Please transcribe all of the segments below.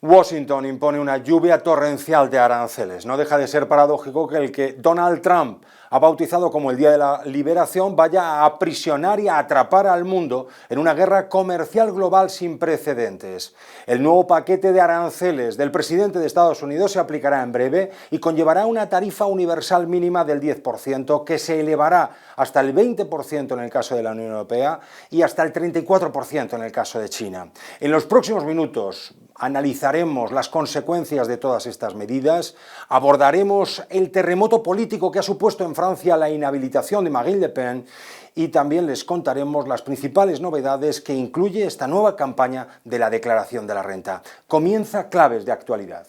Washington impone una lluvia torrencial de aranceles. No deja de ser paradójico que el que Donald Trump ha bautizado como el Día de la Liberación vaya a aprisionar y a atrapar al mundo en una guerra comercial global sin precedentes. El nuevo paquete de aranceles del presidente de Estados Unidos se aplicará en breve y conllevará una tarifa universal mínima del 10% que se elevará hasta el 20% en el caso de la Unión Europea y hasta el 34% en el caso de China. En los próximos minutos analizaremos las consecuencias de todas estas medidas, abordaremos el terremoto político que ha supuesto en Francia la inhabilitación de Marine Le Pen y también les contaremos las principales novedades que incluye esta nueva campaña de la declaración de la renta. Comienza Claves de Actualidad.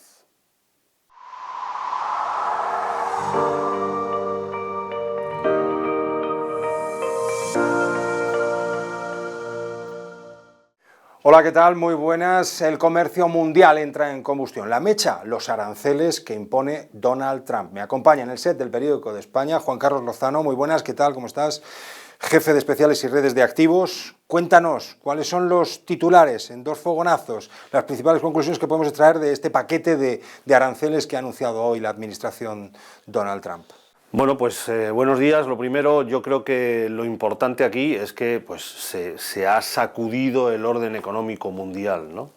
Hola, ¿qué tal? Muy buenas. El comercio mundial entra en combustión. La mecha, los aranceles que impone Donald Trump. Me acompaña en el set del Periódico de España Juan Carlos Lozano. Muy buenas, ¿qué tal? ¿Cómo estás? Jefe de especiales y redes de activos. Cuéntanos, ¿cuáles son los titulares en dos fogonazos, las principales conclusiones que podemos extraer de este paquete de aranceles que ha anunciado hoy la administración Donald Trump? Bueno, pues buenos días. Lo primero, yo creo que lo importante aquí es que pues, se ha sacudido el orden económico mundial, ¿no?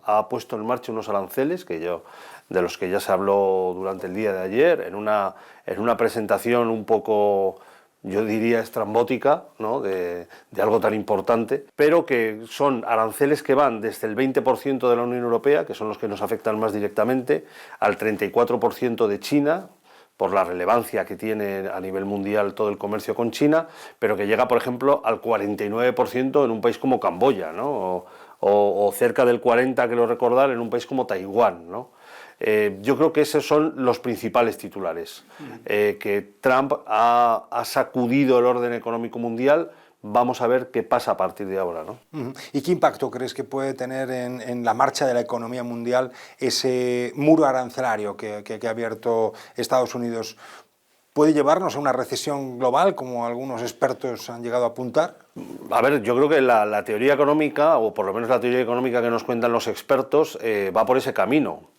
Ha puesto en marcha unos aranceles de los que ya se habló durante el día de ayer, en una presentación un poco, yo diría, estrambótica, ¿no? de algo tan importante, pero que son aranceles que van desde el 20% de la Unión Europea, que son los que nos afectan más directamente, al 34% de China, por la relevancia que tiene a nivel mundial todo el comercio con China, pero que llega, por ejemplo, al 49% en un país como Camboya, ¿no? o cerca del 40%, creo recordar, en un país como Taiwán, ¿no? Yo creo que esos son los principales titulares, que Trump ha sacudido el orden económico mundial. Vamos a ver qué pasa a partir de ahora, ¿no? ¿Y qué impacto crees que puede tener en la marcha de la economía mundial ese muro arancelario que ha abierto Estados Unidos? ¿Puede llevarnos a una recesión global, como algunos expertos han llegado a apuntar? A ver, yo creo que la teoría económica, o por lo menos la teoría económica que nos cuentan los expertos, va por ese camino.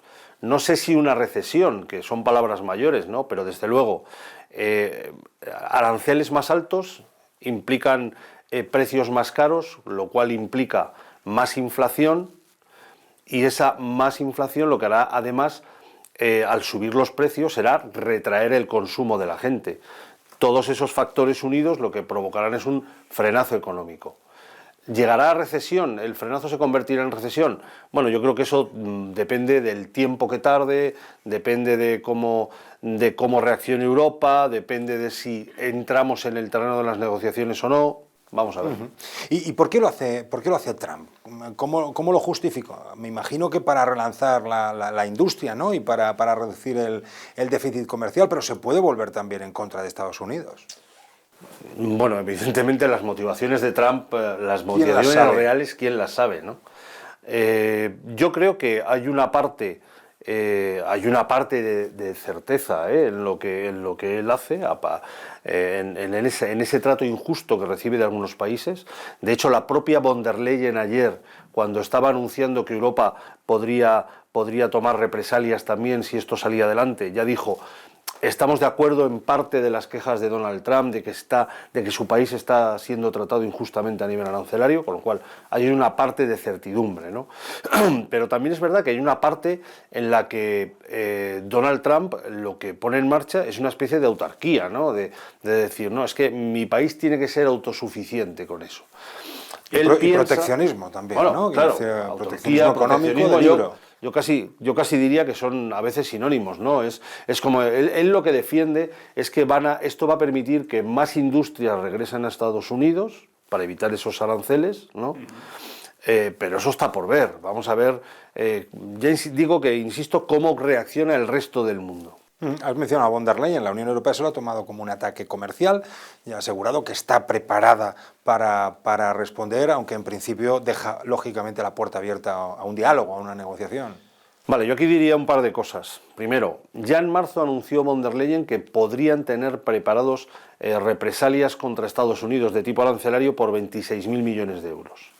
No sé si una recesión, que son palabras mayores, ¿no? Pero desde luego, aranceles más altos implican precios más caros, lo cual implica más inflación, y esa más inflación lo que hará además, al subir los precios, será retraer el consumo de la gente. Todos esos factores unidos lo que provocarán es un frenazo económico. ¿Llegará a recesión? ¿El frenazo se convertirá en recesión? Bueno, yo creo que eso depende del tiempo que tarde, depende de cómo reaccione Europa, depende de si entramos en el terreno de las negociaciones o no. Vamos a ver. ¿Y por qué lo hace Trump? ¿Cómo lo justificó? Me imagino que para relanzar la industria, ¿no? Y para reducir el déficit comercial, pero se puede volver también en contra de Estados Unidos. Bueno, evidentemente las motivaciones de Trump, las motivaciones reales, ¿quién las sabe, ¿no? Yo creo que hay una parte de certeza en lo que él hace, en ese trato injusto que recibe de algunos países. De hecho, la propia von der Leyen ayer, cuando estaba anunciando que Europa podría tomar represalias también si esto salía adelante, ya dijo: estamos de acuerdo en parte de las quejas de Donald Trump de que su país está siendo tratado injustamente a nivel arancelario, con lo cual hay una parte de certidumbre, ¿no? Pero también es verdad que hay una parte en la que Donald Trump lo que pone en marcha es una especie de autarquía, ¿no? De decir, no, es que mi país tiene que ser autosuficiente con eso. Y proteccionismo también, bueno, ¿no? Claro, proteccionismo económico de libro. Yo casi diría que son a veces sinónimos, ¿no? Es como él lo que defiende es que esto va a permitir que más industrias regresen a Estados Unidos para evitar esos aranceles, ¿no? Pero eso está por ver. Vamos a ver, ya digo que insisto, cómo reacciona el resto del mundo. Has mencionado a von der Leyen. La Unión Europea se lo ha tomado como un ataque comercial y ha asegurado que está preparada para responder, aunque en principio deja lógicamente la puerta abierta a un diálogo, a una negociación. Vale, yo aquí diría un par de cosas. Primero, ya en marzo anunció von der Leyen que podrían tener preparados represalias contra Estados Unidos de tipo arancelario por 26.000 millones de euros.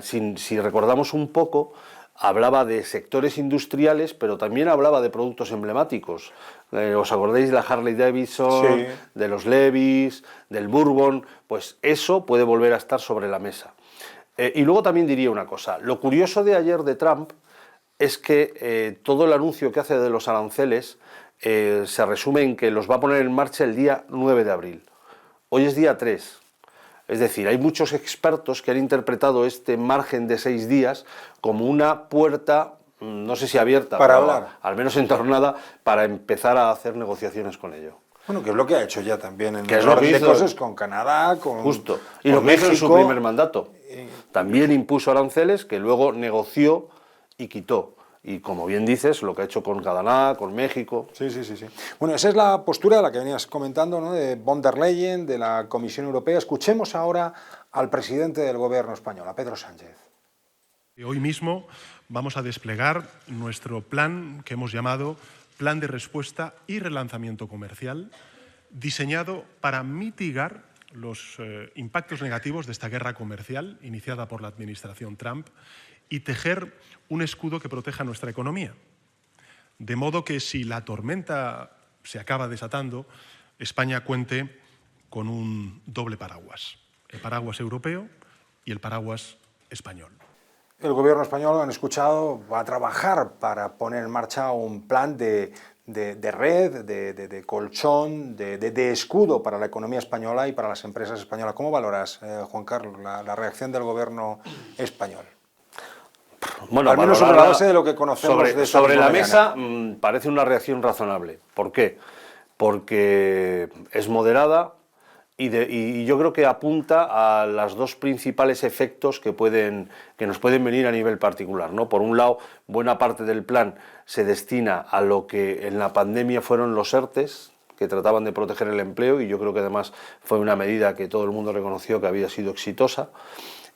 si recordamos un poco, hablaba de sectores industriales, pero también hablaba de productos emblemáticos. ¿Os acordáis de la Harley Davidson, Sí. de los Levi's, del Bourbon? Pues eso puede volver a estar sobre la mesa. Y luego también diría una cosa. Lo curioso de ayer de Trump es que todo el anuncio que hace de los aranceles se resume en que los va a poner en marcha el día 9 de abril. Hoy es día 3. Es decir, hay muchos expertos que han interpretado este margen de 6 días como una puerta, no sé si abierta, para pero hablar, al menos entornada, para empezar a hacer negociaciones con ello. Bueno, que es lo que ha hecho ya también en Que es el lo que orden de hizo, cosas con Canadá, con justo, y con lo que hizo en su México. primer mandato. También impuso aranceles que luego negoció y quitó. Y como bien dices, lo que ha hecho con Canadá, con México. Sí, sí, sí, sí. Bueno, esa es la postura de la que venías comentando, ¿no? De von der Leyen, de la Comisión Europea. Escuchemos ahora al presidente del gobierno español, a Pedro Sánchez. Hoy mismo vamos a desplegar nuestro plan que hemos llamado Plan de Respuesta y Relanzamiento Comercial, diseñado para mitigar los impactos negativos de esta guerra comercial iniciada por la administración Trump y tejer un escudo que proteja nuestra economía. De modo que si la tormenta se acaba desatando, España cuente con un doble paraguas, el paraguas europeo y el paraguas español. El gobierno español, lo han escuchado, va a trabajar para poner en marcha un plan de red, de colchón, de escudo para la economía española y para las empresas españolas. ¿Cómo valoras, Juan Carlos, la reacción del gobierno español? Bueno, al menos sobre la base de lo que conocemos sobre la mesa parece una reacción razonable. ¿Por qué? Porque es moderada y yo creo que apunta a los dos principales efectos que nos pueden venir a nivel particular, ¿no? Por un lado, buena parte del plan se destina a lo que en la pandemia fueron los ERTES, que trataban de proteger el empleo, y yo creo que además fue una medida que todo el mundo reconoció que había sido exitosa.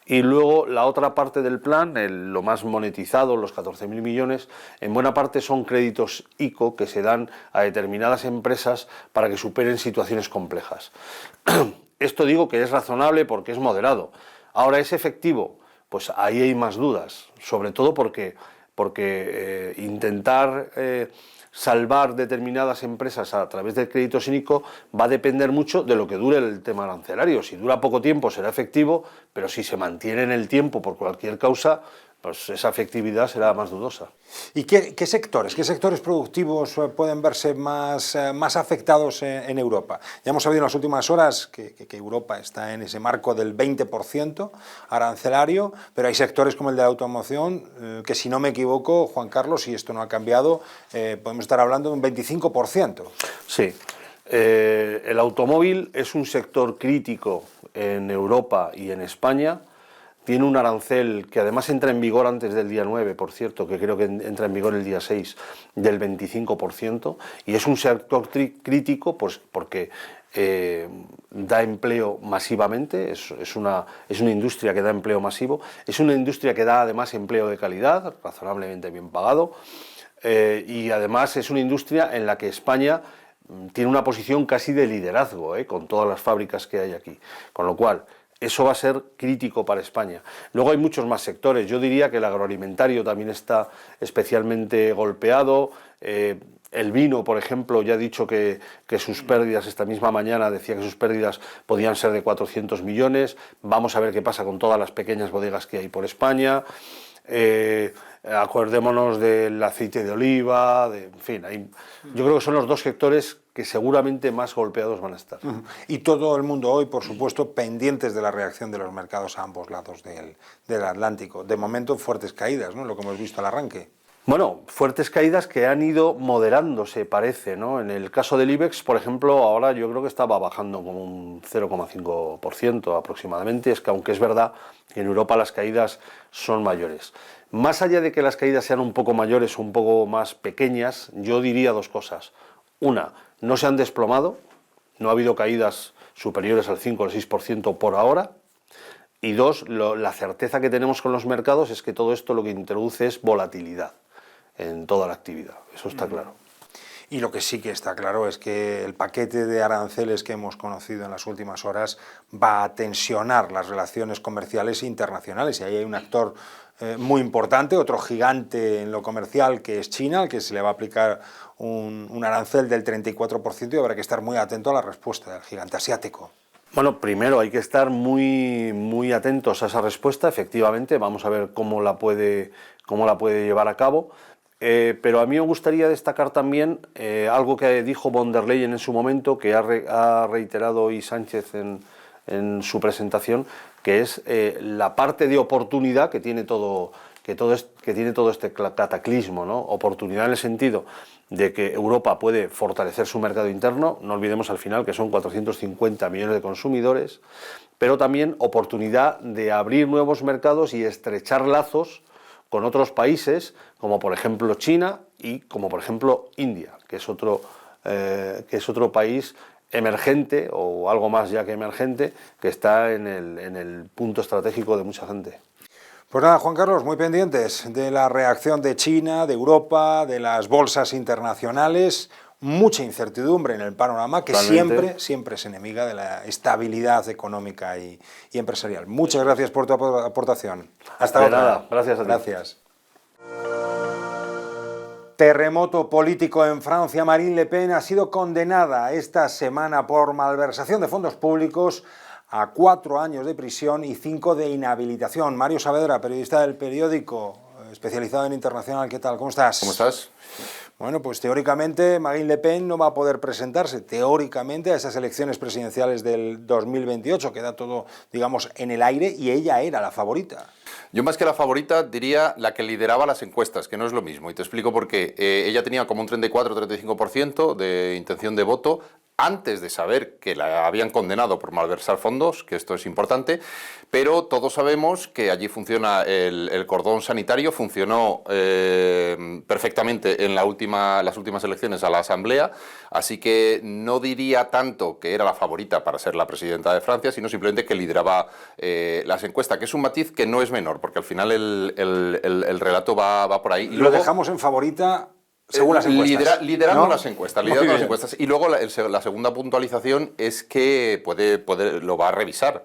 Y luego la otra parte del plan, lo más monetizado, los 14.000 millones, en buena parte son créditos ICO que se dan a determinadas empresas para que superen situaciones complejas. Esto digo que es razonable porque es moderado. Ahora, ¿es efectivo? Pues ahí hay más dudas, sobre todo porque intentar salvar determinadas empresas a través del crédito ICO va a depender mucho de lo que dure el tema arancelario. Si dura poco tiempo será efectivo, pero si se mantiene en el tiempo por cualquier causa, pues esa efectividad será más dudosa. ¿Y qué sectores productivos pueden verse más afectados en Europa? Ya hemos sabido en las últimas horas que Europa está en ese marco del 20% arancelario, pero hay sectores como el de la automoción que, si no me equivoco, Juan Carlos, si esto no ha cambiado, podemos estar hablando de un 25%. Sí. El automóvil es un sector crítico en Europa y en España. Tiene un arancel que además entra en vigor antes del día 9, por cierto, que creo que entra en vigor el día 6, del 25%, y es un sector crítico pues, porque da empleo masivamente, es una industria que da empleo masivo, es una industria que da además empleo de calidad, razonablemente bien pagado, y además es una industria en la que España tiene una posición casi de liderazgo, con todas las fábricas que hay aquí, con lo cual eso va a ser crítico para España. Luego hay muchos más sectores. Yo diría que el agroalimentario también está especialmente golpeado. El vino, por ejemplo, ya ha dicho que sus pérdidas, esta misma mañana decía que sus pérdidas podían ser de 400 millones. Vamos a ver qué pasa con todas las pequeñas bodegas que hay por España. Acordémonos del aceite de oliva, en fin, yo creo que son los dos sectores que seguramente más golpeados van a estar. Y todo el mundo hoy, por supuesto, pendientes de la reacción de los mercados a ambos lados del Atlántico. De momento, fuertes caídas, ¿no? Lo que hemos visto al arranque. Bueno, fuertes caídas que han ido moderándose, parece, ¿no? En el caso del IBEX, por ejemplo, ahora yo creo que estaba bajando como un 0,5% aproximadamente. Es que aunque es verdad que en Europa las caídas son mayores. Más allá de que las caídas sean un poco mayores o un poco más pequeñas, yo diría dos cosas. Una, no se han desplomado, no ha habido caídas superiores al 5 o al 6% por ahora. Y dos, la certeza que tenemos con los mercados es que todo esto lo que introduce es volatilidad en toda la actividad, eso está claro. Y lo que sí que está claro es que el paquete de aranceles que hemos conocido en las últimas horas va a tensionar las relaciones comerciales internacionales. Y ahí hay un actor muy importante, otro gigante en lo comercial, que es China, al que se le va a aplicar un arancel del 34%, y habrá que estar muy atento a la respuesta del gigante asiático. Bueno, primero hay que estar muy atentos a esa respuesta. Efectivamente, vamos a ver cómo la puede llevar a cabo. Pero a mí me gustaría destacar también algo que dijo von der Leyen en su momento, que ha reiterado hoy Sánchez en su presentación, que es la parte de oportunidad que tiene todo este cataclismo, ¿no? Oportunidad en el sentido de que Europa puede fortalecer su mercado interno, no olvidemos al final que son 450 millones de consumidores, pero también oportunidad de abrir nuevos mercados y estrechar lazos con otros países, como por ejemplo China y como por ejemplo India, que es otro país emergente, o algo más ya que emergente, que está en el punto estratégico de mucha gente. Pues nada, Juan Carlos, muy pendientes de la reacción de China, de Europa, de las bolsas internacionales. Mucha incertidumbre en el panorama, que siempre es enemiga de la estabilidad económica y empresarial. Muchas gracias por tu aportación. Hasta otra. Nada, gracias a ti. Gracias. Terremoto político en Francia. Marine Le Pen ha sido condenada esta semana por malversación de fondos públicos a 4 años de prisión y 5 de inhabilitación. Mario Saavedra, periodista del periódico, especializado en internacional. ¿Qué tal? ¿Cómo estás? ¿Cómo estás? Bueno, pues teóricamente Marine Le Pen no va a poder presentarse, teóricamente, a esas elecciones presidenciales del 2028. Queda todo, digamos, en el aire, y ella era la favorita. Yo, más que la favorita, diría la que lideraba las encuestas, que no es lo mismo. Y te explico por qué. Ella tenía como un 34-35% de intención de voto antes de saber que la habían condenado por malversar fondos, que esto es importante, pero todos sabemos que allí funciona el cordón sanitario, funcionó perfectamente en las últimas elecciones a la Asamblea, así que no diría tanto que era la favorita para ser la presidenta de Francia, sino simplemente que lideraba las encuestas, que es un matiz que no es menor, porque al final el relato va por ahí. Y lo dejamos en favorita según las encuestas. Liderando ¿no? las encuestas. Y luego la segunda puntualización es que lo va a revisar.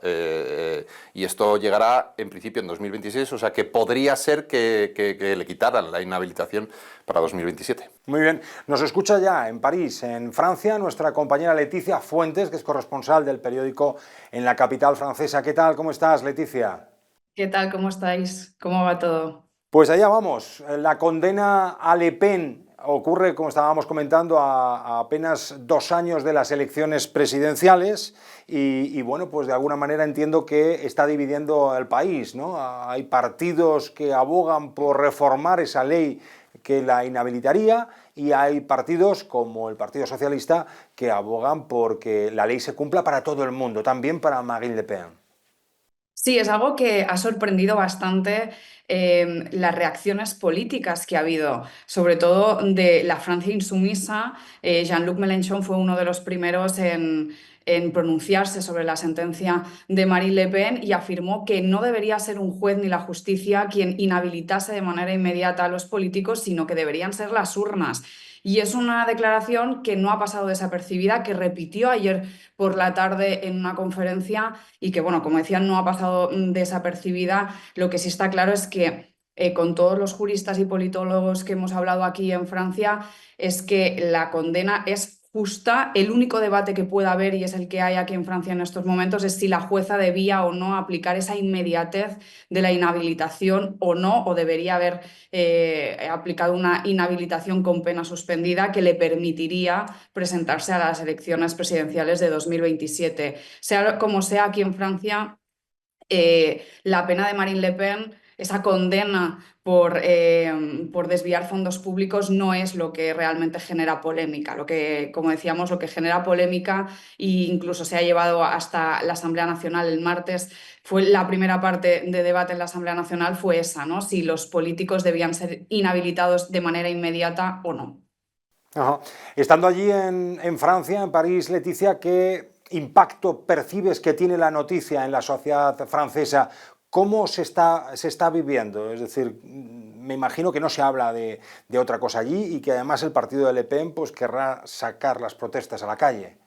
Y esto llegará en principio en 2026, o sea que podría ser que le quitaran la inhabilitación para 2027. Muy bien. Nos escucha ya en París, en Francia, nuestra compañera Leticia Fuentes, que es corresponsal del periódico en la capital francesa. ¿Qué tal? ¿Cómo estás, Leticia? ¿Qué tal? ¿Cómo estáis? ¿Cómo va todo? Pues allá vamos. La condena a Le Pen ocurre, como estábamos comentando, a apenas 2 años de las elecciones presidenciales y bueno, pues de alguna manera entiendo que está dividiendo el país, ¿no? Hay partidos que abogan por reformar esa ley que la inhabilitaría, y hay partidos como el Partido Socialista que abogan por que la ley se cumpla para todo el mundo, también para Marine Le Pen. Sí, es algo que ha sorprendido bastante las reacciones políticas que ha habido, sobre todo de la Francia insumisa. Jean-Luc Mélenchon fue uno de los primeros en pronunciarse sobre la sentencia de Marine Le Pen y afirmó que no debería ser un juez ni la justicia quien inhabilitase de manera inmediata a los políticos, sino que deberían ser las urnas. Y es una declaración que no ha pasado desapercibida, que repitió ayer por la tarde en una conferencia y que, bueno, como decían, no ha pasado desapercibida. Lo que sí está claro es que con todos los juristas y politólogos que hemos hablado aquí en Francia, es que la condena es justa. El único debate que pueda haber, y es el que hay aquí en Francia en estos momentos, es si la jueza debía o no aplicar esa inmediatez de la inhabilitación o no, o debería haber aplicado una inhabilitación con pena suspendida que le permitiría presentarse a las elecciones presidenciales de 2027. Sea como sea, aquí en Francia, la pena de Marine Le Pen, esa condena por desviar fondos públicos, no es lo que realmente genera polémica. Lo que, como decíamos, lo que genera polémica, e incluso se ha llevado hasta la Asamblea Nacional el martes, fue la primera parte de debate en la Asamblea Nacional, fue esa, ¿no? Si los políticos debían ser inhabilitados de manera inmediata o no. Ajá. Estando allí en Francia, en París, Leticia, ¿qué impacto percibes que tiene la noticia en la sociedad francesa? ¿Cómo se está viviendo? Es decir, me imagino que no se habla de otra cosa allí y que además el partido de Le Pen pues, querrá sacar las protestas a la calle.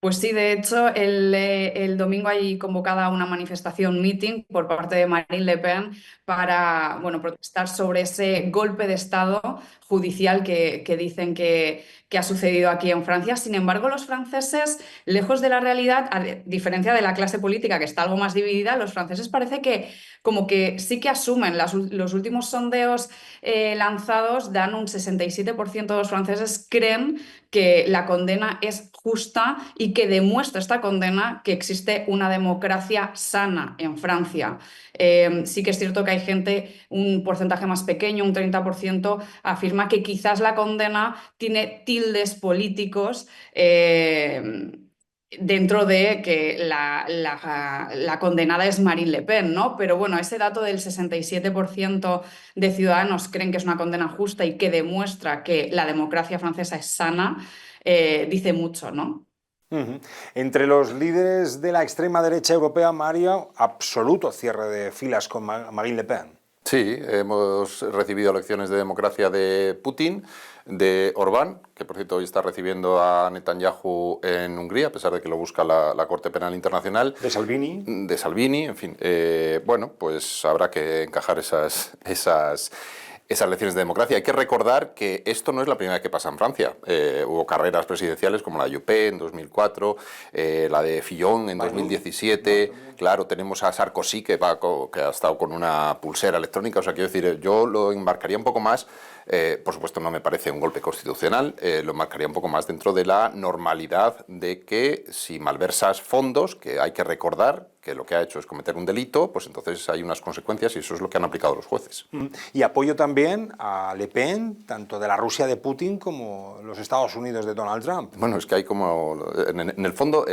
Pues sí, de hecho, el domingo hay convocada una manifestación, meeting, por parte de Marine Le Pen para, bueno, protestar sobre ese golpe de Estado judicial que dicen que ha sucedido aquí en Francia. Sin embargo, los franceses, lejos de la realidad, a diferencia de la clase política que está algo más dividida, los franceses parece que como que sí que asumen. Los últimos sondeos lanzados dan un 67% de los franceses creen que la condena es justa y que demuestra esta condena que existe una democracia sana en Francia. Sí que es cierto que hay gente, un porcentaje más pequeño, un 30%, afirma que quizás la condena tiene tildes políticos. Dentro de que la condenada es Marine Le Pen, ¿no? Pero bueno, ese dato del 67% de ciudadanos creen que es una condena justa y que demuestra que la democracia francesa es sana, dice mucho, ¿no? Ujú. Entre los líderes de la extrema derecha europea, Mario, absoluto cierre de filas con Marine Le Pen. Sí, hemos recibido lecciones de democracia de Putin, de Orbán, que por cierto hoy está recibiendo a Netanyahu en Hungría, a pesar de que lo busca la Corte Penal Internacional. De Salvini. De Salvini, en fin. Bueno, pues habrá que encajar esas lecciones de democracia. Hay que recordar que esto no es la primera vez que pasa en Francia. Hubo carreras presidenciales como la de Juppé en 2004, la de Fillon en 2017. Claro, tenemos a Sarkozy que ha estado con una pulsera electrónica. O sea, quiero decir, yo lo embarcaría un poco más. Por supuesto, no me parece un golpe constitucional. Lo enmarcaría un poco más dentro de la normalidad de que si malversas fondos, que hay que recordar que lo que ha hecho es cometer un delito, pues entonces hay unas consecuencias y eso es lo que han aplicado los jueces. Y apoyo también a Le Pen, tanto de la Rusia de Putin como los Estados Unidos de Donald Trump. Bueno, es que hay como... En el fondo,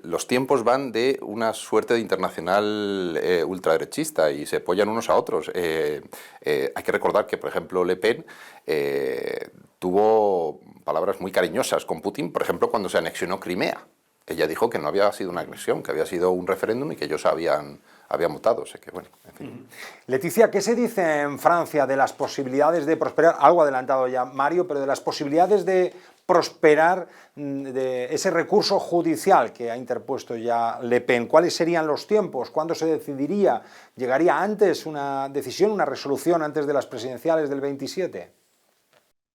los tiempos van de una suerte de internacional ultraderechista y se apoyan unos a otros. Hay que recordar que, por ejemplo, Le Pen tuvo palabras muy cariñosas con Putin, por ejemplo, cuando se anexionó Crimea. Ella dijo que no había sido una anexión, que había sido un referéndum y que ellos habían votado. O sea que, bueno, en fin. Leticia, ¿qué se dice en Francia de las posibilidades de prosperar? Algo adelantado ya Mario, pero de las posibilidades de prosperar de ese recurso judicial que ha interpuesto ya Le Pen. ¿Cuáles serían los tiempos? ¿Cuándo se decidiría? ¿Llegaría antes una decisión, una resolución antes de las presidenciales del 27?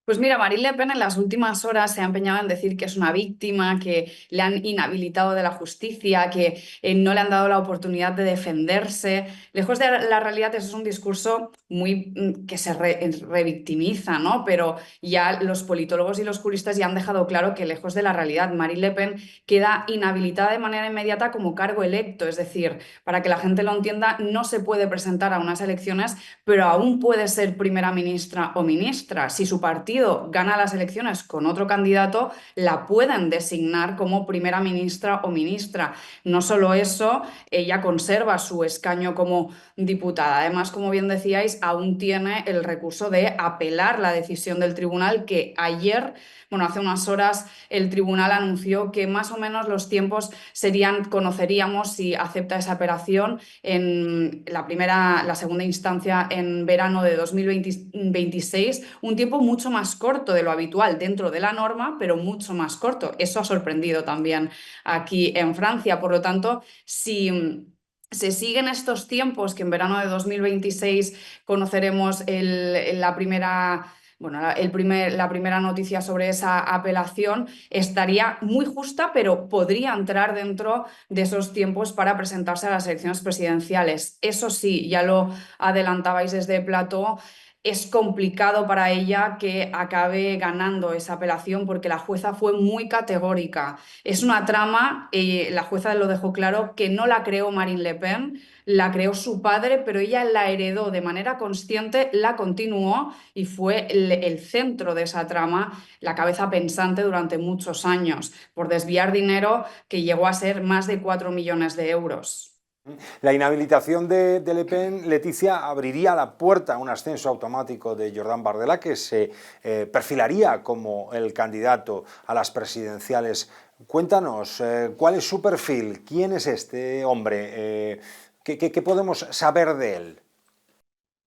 Pues mira, Marine Le Pen en las últimas horas se ha empeñado en decir que es una víctima, que le han inhabilitado de la justicia, que no le han dado la oportunidad de defenderse. Lejos de la realidad, eso es un discurso muy que se revictimiza, ¿no? Pero ya los politólogos y los juristas ya han dejado claro que lejos de la realidad, Marine Le Pen queda inhabilitada de manera inmediata como cargo electo. Es decir, para que la gente lo entienda, no se puede presentar a unas elecciones, pero aún puede ser primera ministra o ministra. Si su partido gana las elecciones con otro candidato, la pueden designar como primera ministra o ministra. No solo eso, ella conserva su escaño como diputada. Además, como bien decíais, aún tiene el recurso de apelar la decisión del tribunal que ayer, bueno, hace unas horas, el tribunal anunció que más o menos los tiempos conoceríamos si acepta esa apelación en la segunda instancia en verano de 2026, un tiempo mucho más corto de lo habitual dentro de la norma, pero mucho más corto. Eso ha sorprendido también aquí en Francia. Por lo tanto, si se siguen estos tiempos, que en verano de 2026 conoceremos la primera... Bueno, la primera noticia sobre esa apelación estaría muy justa, pero podría entrar dentro de esos tiempos para presentarse a las elecciones presidenciales. Eso sí, ya lo adelantabais desde Plató, es complicado para ella que acabe ganando esa apelación porque la jueza fue muy categórica. Es una trama, la jueza lo dejó claro, que no la creó Marine Le Pen, la creó su padre, pero ella la heredó de manera consciente, la continuó y fue el centro de esa trama, la cabeza pensante durante muchos años, por desviar dinero que llegó a ser más de 4 millones de euros. La inhabilitación de Le Pen, Leticia, abriría la puerta a un ascenso automático de Jordan Bardella, que se perfilaría como el candidato a las presidenciales. Cuéntanos, ¿cuál es su perfil? ¿Quién es este hombre? ¿Qué podemos saber de él?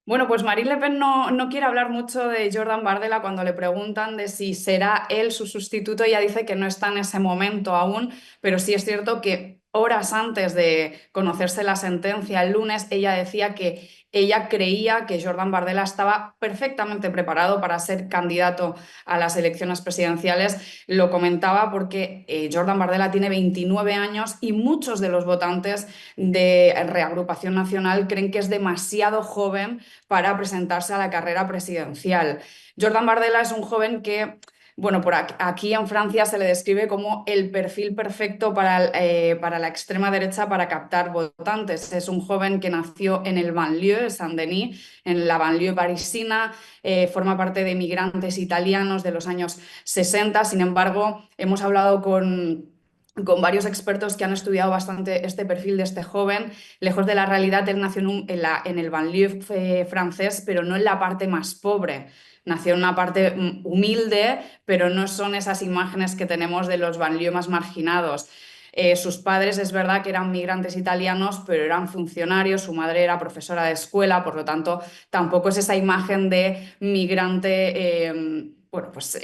Bueno, pues Marine Le Pen no quiere hablar mucho de Jordan Bardella cuando le preguntan de si será él su sustituto. Ella dice que no está en ese momento aún, pero sí es cierto que horas antes de conocerse la sentencia el lunes, ella decía que ella creía que Jordan Bardella estaba perfectamente preparado para ser candidato a las elecciones presidenciales. Lo comentaba porque Jordan Bardella tiene 29 años y muchos de los votantes de Reagrupación Nacional creen que es demasiado joven para presentarse a la carrera presidencial. Jordan Bardella es un joven que, bueno, aquí en Francia se le describe como el perfil perfecto para la extrema derecha para captar votantes. Es un joven que nació en el banlieue, Saint-Denis, en la banlieue parisina, forma parte de migrantes italianos de los años 60. Sin embargo, hemos hablado con varios expertos que han estudiado bastante este perfil de este joven. Lejos de la realidad, él nació en el banlieue francés, pero no en la parte más pobre. Nació en una parte humilde, pero no son esas imágenes que tenemos de los banlieues más marginados. Sus padres es verdad que eran migrantes italianos, pero eran funcionarios, su madre era profesora de escuela, por lo tanto, tampoco es esa imagen de migrante, bueno, pues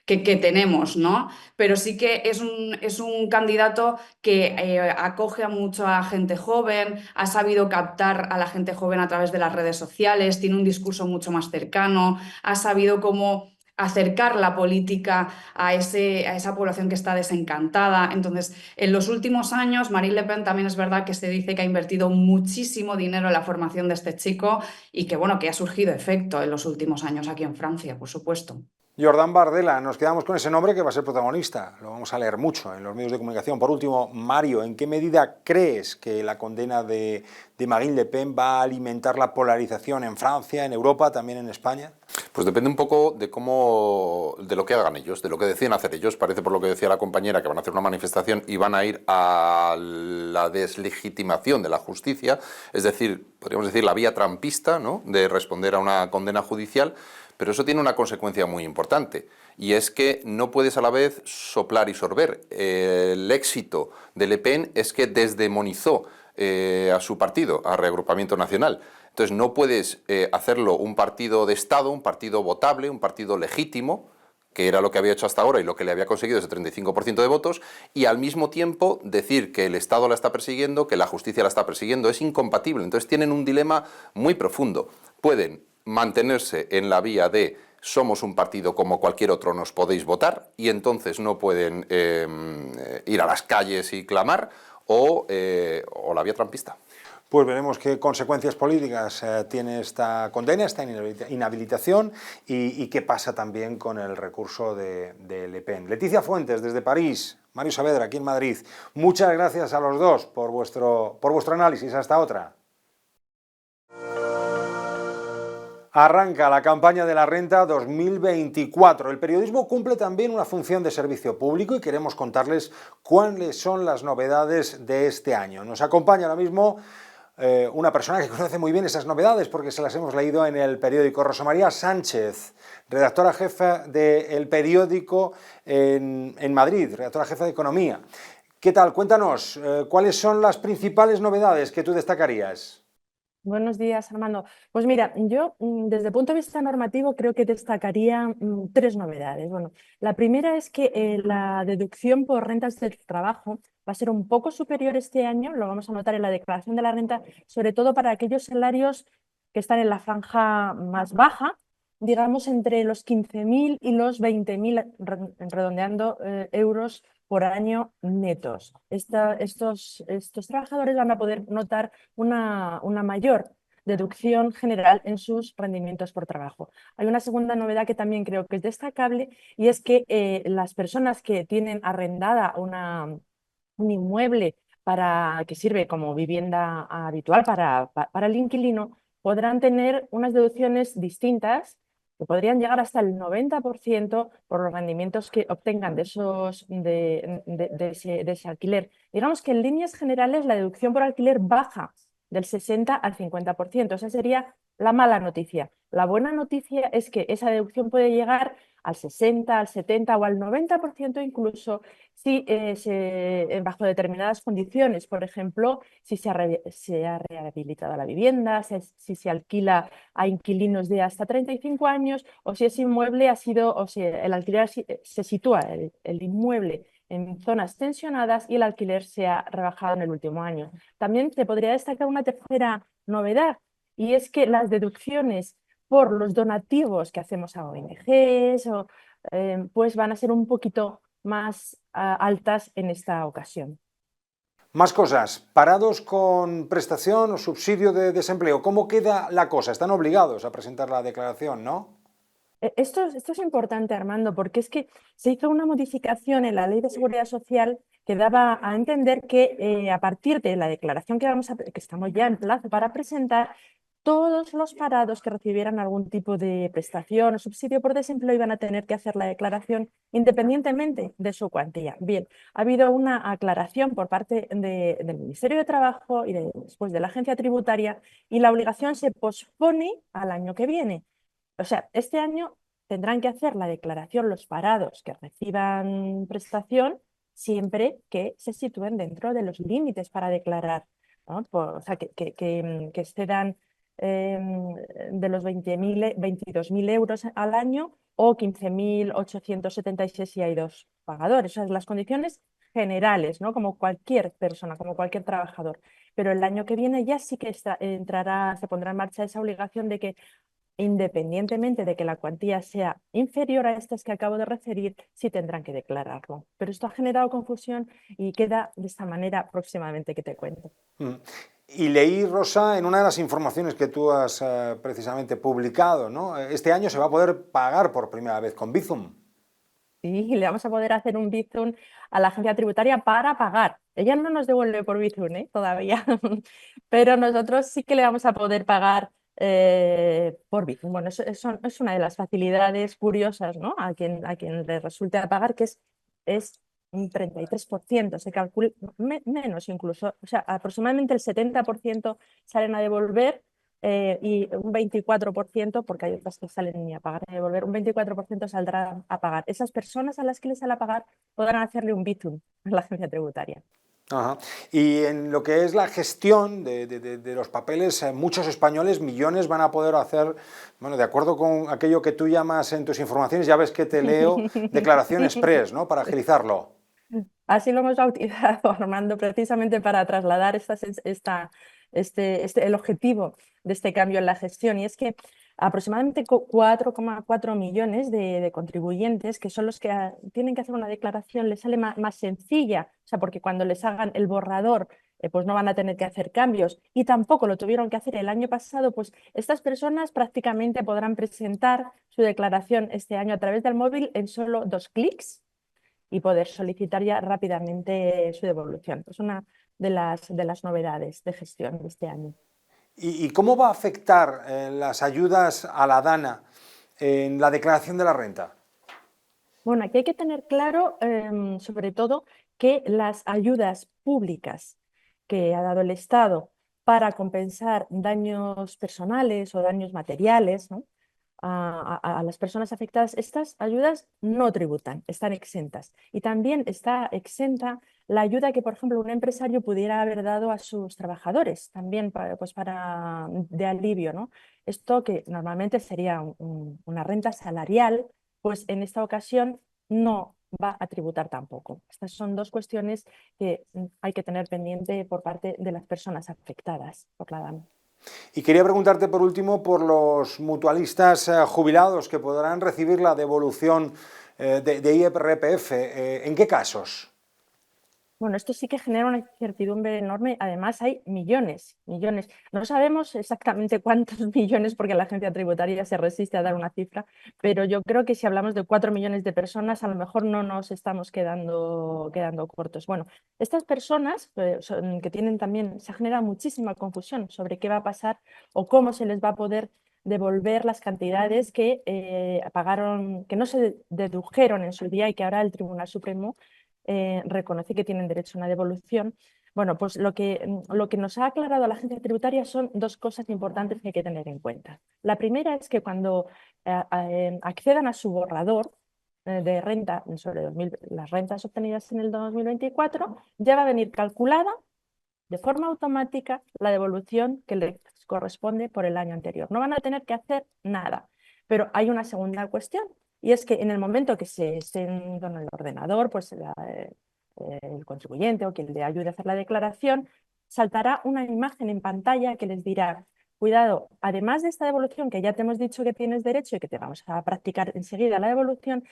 que tenemos, ¿no? Pero sí que es un candidato que acoge a mucha gente joven, ha sabido captar a la gente joven a través de las redes sociales, tiene un discurso mucho más cercano, ha sabido cómo acercar la política a esa población que está desencantada. Entonces, en los últimos años, Marine Le Pen también es verdad que se dice que ha invertido muchísimo dinero en la formación de este chico y que, bueno, que ha surgido efecto en los últimos años aquí en Francia, por supuesto. Jordan Bardella, nos quedamos con ese nombre que va a ser protagonista, lo vamos a leer mucho en los medios de comunicación. Por último, Mario, ¿en qué medida crees que la condena de Marine Le Pen va a alimentar la polarización en Francia, en Europa, también en España? Pues depende un poco de lo que hagan ellos, de lo que deciden hacer ellos. Parece, por lo que decía la compañera, que van a hacer una manifestación y van a ir a la deslegitimación de la justicia, es decir, podríamos decir la vía trampista, ¿no?, de responder a una condena judicial. Pero eso tiene una consecuencia muy importante, y es que no puedes a la vez soplar y sorber. El éxito de Le Pen es que desdemonizó a su partido, a Reagrupamiento Nacional. Entonces no puedes hacerlo un partido de Estado, un partido votable, un partido legítimo, que era lo que había hecho hasta ahora y lo que le había conseguido ese 35% de votos, y al mismo tiempo decir que el Estado la está persiguiendo, que la justicia la está persiguiendo. Es incompatible. Entonces tienen un dilema muy profundo. Pueden mantenerse en la vía de somos un partido como cualquier otro, nos podéis votar, y entonces no pueden ir a las calles y clamar, o la vía trampista. Pues veremos qué consecuencias políticas tiene esta condena, esta inhabilitación, y qué pasa también con el recurso de Le Pen. Leticia Fuentes, desde París, Mario Saavedra, aquí en Madrid. Muchas gracias a los dos por vuestro análisis. Hasta otra. Arranca la campaña de la renta 2024. El periodismo cumple también una función de servicio público y queremos contarles cuáles son las novedades de este año. Nos acompaña ahora mismo una persona que conoce muy bien esas novedades porque se las hemos leído en el periódico. Rosa María Sánchez, redactora jefa del periódico en Madrid, redactora jefa de Economía. ¿Qué tal? Cuéntanos, ¿cuáles son las principales novedades que tú destacarías? Buenos días, Armando. Pues mira, yo desde el punto de vista normativo creo que destacaría tres novedades. Bueno, la primera es que la deducción por rentas del trabajo va a ser un poco superior este año, lo vamos a notar en la declaración de la renta, sobre todo para aquellos salarios que están en la franja más baja, digamos entre los 15.000 y los 20.000, redondeando, euros por año netos. Estos trabajadores van a poder notar una mayor deducción general en sus rendimientos por trabajo. Hay una segunda novedad que también creo que es destacable, y es que las personas que tienen arrendada un inmueble que sirve como vivienda habitual para el inquilino, podrán tener unas deducciones distintas que podrían llegar hasta el 90% por los rendimientos que obtengan de ese alquiler. Digamos que en líneas generales la deducción por alquiler baja del 60 al 50%. Esa sería la mala noticia. La buena noticia es que esa deducción puede llegar al 60, al 70 o al 90% incluso si bajo determinadas condiciones, por ejemplo, si se ha rehabilitado la vivienda, si se alquila a inquilinos de hasta 35 años o si ese inmueble ha sido, o si el alquiler se sitúa el inmueble en zonas tensionadas y el alquiler se ha rebajado en el último año. También te podría destacar una tercera novedad, y es que las deducciones por los donativos que hacemos a ONGs pues van a ser un poquito más altas en esta ocasión. Más cosas, parados con prestación o subsidio de desempleo, ¿cómo queda la cosa? Están obligados a presentar la declaración, ¿no? Esto es importante, Armando, porque es que se hizo una modificación en la Ley de Seguridad Social que daba a entender que a partir de la declaración que estamos ya en plazo para presentar, todos los parados que recibieran algún tipo de prestación o subsidio por desempleo iban a tener que hacer la declaración independientemente de su cuantía. Bien, ha habido una aclaración por parte del Ministerio de Trabajo y después de la Agencia Tributaria, y la obligación se pospone al año que viene. O sea, este año tendrán que hacer la declaración los parados que reciban prestación siempre que se sitúen dentro de los límites para declarar, ¿no? O sea, que excedan de los 22.000 euros al año o 15.876 si hay dos pagadores. O sea, las condiciones generales, ¿no? Como cualquier persona, como cualquier trabajador. Pero el año que viene ya sí que se pondrá en marcha esa obligación de que, independientemente de que la cuantía sea inferior a estas que acabo de referir, sí tendrán que declararlo. Pero esto ha generado confusión y queda de esta manera próximamente que te cuento. Y leí, Rosa, en una de las informaciones que tú has precisamente publicado, ¿no? Este año se va a poder pagar por primera vez con Bizum. Sí, le vamos a poder hacer un Bizum a la agencia tributaria para pagar. Ella no nos devuelve por Bizum, todavía, pero nosotros sí que le vamos a poder pagar por Bizum. Bueno, es una de las facilidades curiosas, ¿no? A quien le resulte pagar, que es un 33%, se calcula menos incluso, o sea, aproximadamente el 70% salen a devolver y un 24%, porque hay otras que salen ni a pagar ni a devolver, un 24% saldrá a pagar. Esas personas a las que les sale a pagar podrán hacerle un Bizum a la agencia tributaria. Ajá. Y en lo que es la gestión de los papeles, muchos españoles, millones, van a poder hacer, bueno, de acuerdo con aquello que tú llamas en tus informaciones, ya ves que te leo, declaración express, ¿no? Para agilizarlo. Así lo hemos bautizado, Armando, precisamente para trasladar el objetivo de este cambio en la gestión. Y es que aproximadamente 4,4 millones de contribuyentes, que son los que tienen que hacer una declaración, les sale más sencilla, o sea, porque cuando les hagan el borrador, pues no van a tener que hacer cambios, y tampoco lo tuvieron que hacer el año pasado, pues estas personas prácticamente podrán presentar su declaración este año a través del móvil en solo 2 clics y poder solicitar ya rápidamente su devolución. Es una de las novedades de gestión de este año. ¿Y cómo va a afectar las ayudas a la DANA en la declaración de la renta? Bueno, aquí hay que tener claro, sobre todo, que las ayudas públicas que ha dado el Estado para compensar daños personales o daños materiales, ¿no?, a las personas afectadas, estas ayudas no tributan, están exentas. Y también está exenta la ayuda que, por ejemplo, un empresario pudiera haber dado a sus trabajadores, también de alivio, ¿no? Esto que normalmente sería una renta salarial, pues en esta ocasión no va a tributar tampoco. Estas son dos cuestiones que hay que tener pendiente por parte de las personas afectadas por la DANA. Y quería preguntarte por último por los mutualistas jubilados que podrán recibir la devolución de IRPF. ¿En qué casos? Bueno, esto sí que genera una incertidumbre enorme. Además, hay millones. No sabemos exactamente cuántos millones, porque la agencia tributaria se resiste a dar una cifra, pero yo creo que si hablamos de 4 millones de personas, a lo mejor no nos estamos quedando cortos. Bueno, estas personas que tienen también, se genera muchísima confusión sobre qué va a pasar o cómo se les va a poder devolver las cantidades que pagaron, que no se dedujeron en su día y que ahora el Tribunal Supremo reconoce que tienen derecho a una devolución. Bueno, pues lo que nos ha aclarado la agencia tributaria son dos cosas importantes que hay que tener en cuenta. La primera es que cuando accedan a su borrador de renta sobre las rentas obtenidas en el 2024, ya va a venir calculada de forma automática la devolución que les corresponde por el año anterior. No van a tener que hacer nada. Pero hay una segunda cuestión, y es que en el momento que se estén con el ordenador, pues el contribuyente o quien le ayude a hacer la declaración, saltará una imagen en pantalla que les dirá: cuidado, además de esta devolución que ya te hemos dicho que tienes derecho y que te vamos a practicar enseguida la devolución,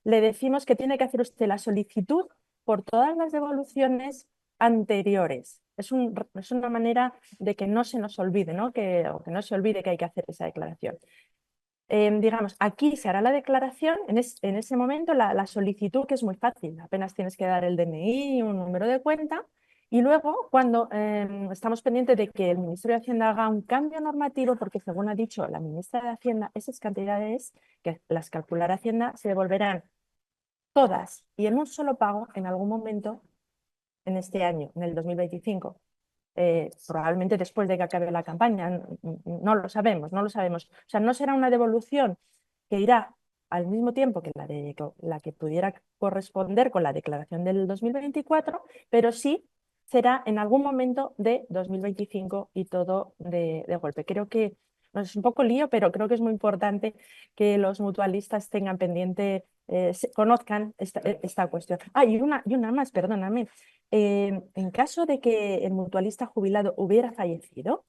le decimos que tiene que hacer usted la solicitud por todas las devoluciones anteriores. Es una manera de que no se nos olvide, ¿no? O que no se olvide que hay que hacer esa declaración. Digamos, aquí se hará la declaración, en ese momento la solicitud, que es muy fácil, apenas tienes que dar el DNI, un número de cuenta, y luego cuando estamos pendientes de que el Ministerio de Hacienda haga un cambio normativo, porque según ha dicho la ministra de Hacienda, esas cantidades que las calculará Hacienda se devolverán todas y en un solo pago en algún momento en este año, en el 2025. Probablemente después de que acabe la campaña, no lo sabemos, no lo sabemos. O sea, no será una devolución que irá al mismo tiempo que la que pudiera corresponder con la declaración del 2024, pero sí será en algún momento de 2025 y todo de golpe. Creo que es un poco lío, pero creo que es muy importante que los mutualistas tengan pendiente, conozcan esta cuestión. Y una más, perdóname. En caso de que el mutualista jubilado hubiera fallecido,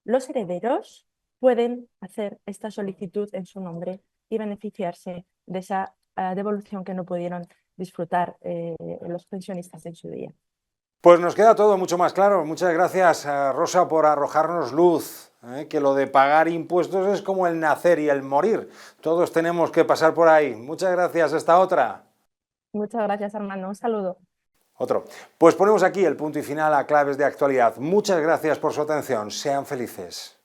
los herederos pueden hacer esta solicitud en su nombre y beneficiarse de esa devolución que no pudieron disfrutar los pensionistas en su día. Pues nos queda todo mucho más claro. Muchas gracias, Rosa, por arrojarnos luz, que lo de pagar impuestos es como el nacer y el morir. Todos tenemos que pasar por ahí. Muchas gracias. Hasta otra. Muchas gracias, hermano. Un saludo. Otro. Pues ponemos aquí el punto y final a Claves de Actualidad. Muchas gracias por su atención. Sean felices.